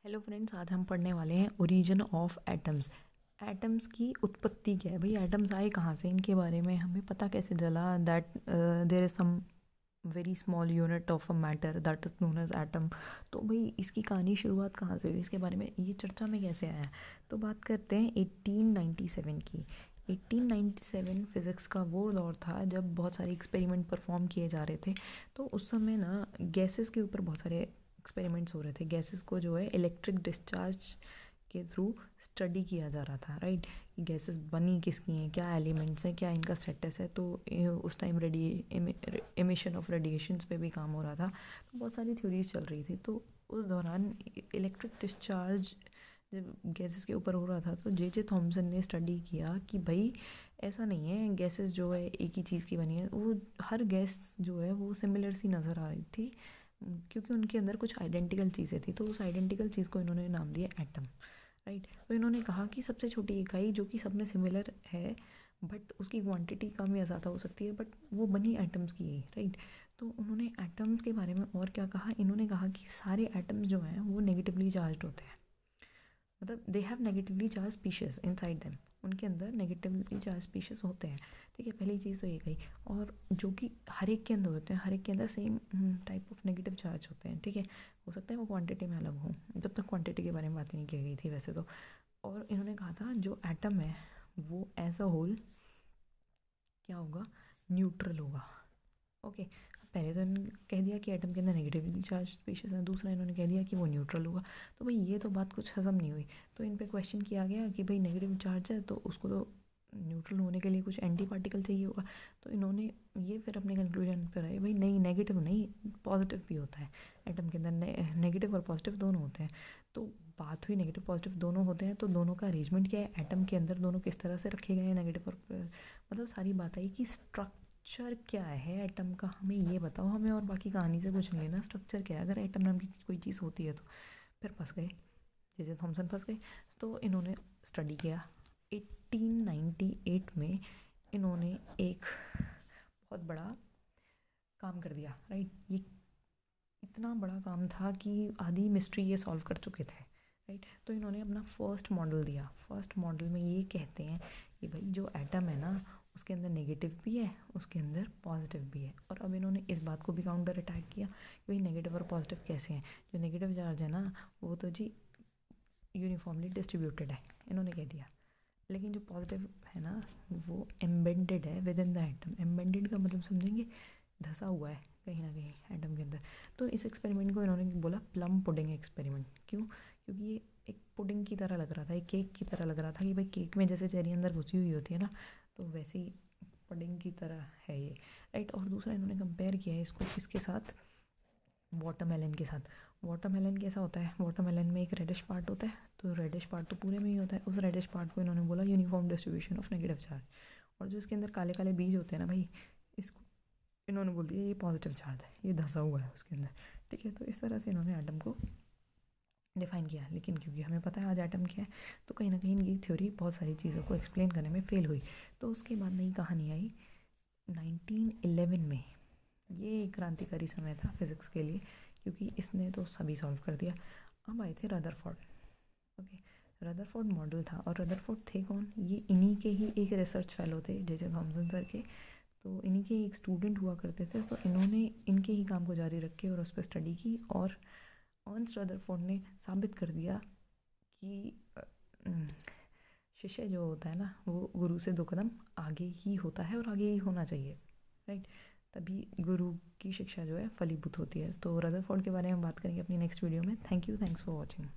Hello friends, आज हम पढ़ने वाले हैं ओरिजिन ऑफ एटम्स। एटम्स की उत्पत्ति क्या है भाई, एटम्स आए कहाँ से, इनके बारे में हमें पता कैसे चला that there is some very small unit of a matter that is known as atom. तो भाई इसकी कहानी शुरुआत कहाँ से हुई, इसके बारे में ये चर्चा में कैसे आया। तो बात करते हैं 1897 की। 1897 फिज़िक्स का वो दौर था जब बहुत सारे एक्सपेरिमेंट परफॉर्म किए जा रहे थे। तो उस समय ना गैसेस के ऊपर बहुत सारे एक्सपेरिमेंट्स हो रहे थे। गैसेस को जो है इलेक्ट्रिक डिस्चार्ज के थ्रू स्टडी किया जा रहा था, राइट। गैसेस बनी किसकी हैं, क्या एलिमेंट्स हैं, क्या इनका स्टेटस है। तो उस टाइम एमिशन ऑफ रेडिएशंस पे भी काम हो रहा था। तो बहुत सारी थ्योरीज चल रही थी। तो उस दौरान इलेक्ट्रिक डिस्चार्ज जब गैसेस के ऊपर हो रहा था तो जे थॉमसन ने स्टडी किया कि भाई ऐसा नहीं है, गैसेस जो है एक ही चीज़ की बनी है। वो हर गैस जो है वो सिमिलर सी नज़र आ रही थी क्योंकि उनके अंदर कुछ आइडेंटिकल चीज़ें थी। तो उस आइडेंटिकल चीज़ को इन्होंने नाम दिया एटम, राइट। तो इन्होंने कहा कि सबसे छोटी इकाई जो कि सब में सिमिलर है बट उसकी क्वांटिटी कम या ज़्यादा हो सकती है, बट वो बनी एटम्स की है, राइट। तो उन्होंने एटम्स के बारे में और क्या कहा, इन्होंने कहा कि सारे एटम्स जो हैं वो नेगेटिवली चार्ज होते हैं, मतलब they have negatively charge species inside them. उनके अंदर नेगेटिवली चार्ज स्पीशीज होते हैं, ठीक है। पहली चीज़ तो ये गई। और जो कि हर एक के अंदर होते हैं, हर एक के अंदर same type of negative charge होते हैं, ठीक है। हो सकता है वो क्वांटिटी में अलग हो, जब तक क्वांटिटी के बारे में बात नहीं की गई थी वैसे तो। और इन्होंने कहा था जो एटम है वो एज अ होल क्या होगा, न्यूट्रल होगा, ओके। पहले तो इन्होंने कह दिया कि एटम के अंदर नेगेटिवली चार्ज स्पीशीज है, दूसरा इन्होंने कह दिया कि वो न्यूट्रल होगा। तो भाई ये तो बात कुछ हजम नहीं हुई। तो इन पे क्वेश्चन किया गया कि भाई नेगेटिव चार्ज है तो उसको तो न्यूट्रल होने के लिए कुछ एंटी पार्टिकल चाहिए होगा। तो इन्होंने ये फिर अपने कंक्लूजन पर आए भाई नहीं, नेगेटिव नहीं, पॉजिटिव भी होता है एटम के अंदर। नेगेटिव और पॉजिटिव दोनों होते हैं। तो बात हुई नेगेटिव पॉजिटिव दोनों होते हैं, तो दोनों का अरेंजमेंट क्या है एटम के अंदर, दोनों किस तरह से रखे गए हैं नेगेटिव और मतलब सारी बात आई कि स्ट्रक्चर क्या है एटम का, हमें ये बताओ। हमें और बाकी कहानी से कुछ नहीं लेना, स्ट्रक्चर क्या है। अगर एटम नाम की कोई चीज़ होती है तो फिर फंस गए, जे थॉमसन फंस गए। तो इन्होंने स्टडी किया। 1898 में इन्होंने एक बहुत बड़ा काम कर दिया, राइट। ये इतना बड़ा काम था कि आधी मिस्ट्री ये सॉल्व कर चुके थे, राइट। तो इन्होंने अपना फर्स्ट मॉडल दिया। फर्स्ट मॉडल में ये कहते हैं कि भाई जो एटम है ना उसके अंदर नेगेटिव भी है, उसके अंदर पॉजिटिव भी है। और अब इन्होंने इस बात को भी काउंटर अटैक किया कि भाई नेगेटिव और पॉजिटिव कैसे हैं। जो नेगेटिव चार्ज है ना वो तो जी यूनिफॉर्मली डिस्ट्रीब्यूटेड है, इन्होंने कह दिया। लेकिन जो पॉजिटिव है ना वो एम्बेडेड है with in the atom. Embedded का मतलब समझेंगे, धसा हुआ है कहीं ना कहीं एटम के अंदर। तो इस एक्सपेरिमेंट को इन्होंने बोला प्लम पुडिंग एक्सपेरिमेंट। क्यों? क्योंकि ये एक पुडिंग की तरह लग रहा था, एक केक की तरह लग रहा था कि भाई केक में जैसे चेरी अंदर घुसी हुई होती है ना, तो वैसी पुडिंग की तरह है ये, राइट। और दूसरा इन्होंने कंपेयर किया है इसको किसके साथ, वाटरमेलन के साथ। वाटरमेलन कैसा होता है, वाटरमेलन में एक रेडिश पार्ट होता है, तो रेडिश पार्ट तो पूरे में ही होता है। उस रेडिश पार्ट को इन्होंने बोला uniform distribution of negative charge. और जो इसके अंदर काले काले बीज होते हैं ना भाई, इसको इन्होंने बोल दिया ये पॉजिटिव चार्ज है, ये धंसा हुआ है उसके अंदर, ठीक है। तो इस तरह से इन्होंने एटम को डिफाइन किया। लेकिन क्योंकि हमें पता है आज एटम क्या है, तो कहीं ना कहीं इनकी थ्योरी बहुत सारी चीज़ों को एक्सप्लेन करने में फेल हुई। तो उसके बाद नई कहानी आई 1911 में। ये क्रांतिकारी समय था फिज़िक्स के लिए क्योंकि इसने तो सभी सॉल्व कर दिया। अब आए थे रदरफोर्ड, ओके। रदरफोर्ड मॉडल था। और रदरफोर्ड थे कौन, ये इन्हीं के ही एक रिसर्च फेलो थे जे थॉमसन सर के। तो इन्हीं के एक स्टूडेंट हुआ करते थे। तो इन्होंने इनके ही काम को जारी रखे और उस पर स्टडी की। और अर्नस्ट रदरफोर्ड ने साबित कर दिया कि शिष्य जो होता है ना वो गुरु से 2 कदम आगे ही होता है और आगे ही होना चाहिए, राइट। तभी गुरु की शिक्षा जो है फलीभूत होती है। तो रदरफोर्ड के बारे में बात करेंगे अपनी नेक्स्ट वीडियो में। Thank you, thanks for watching.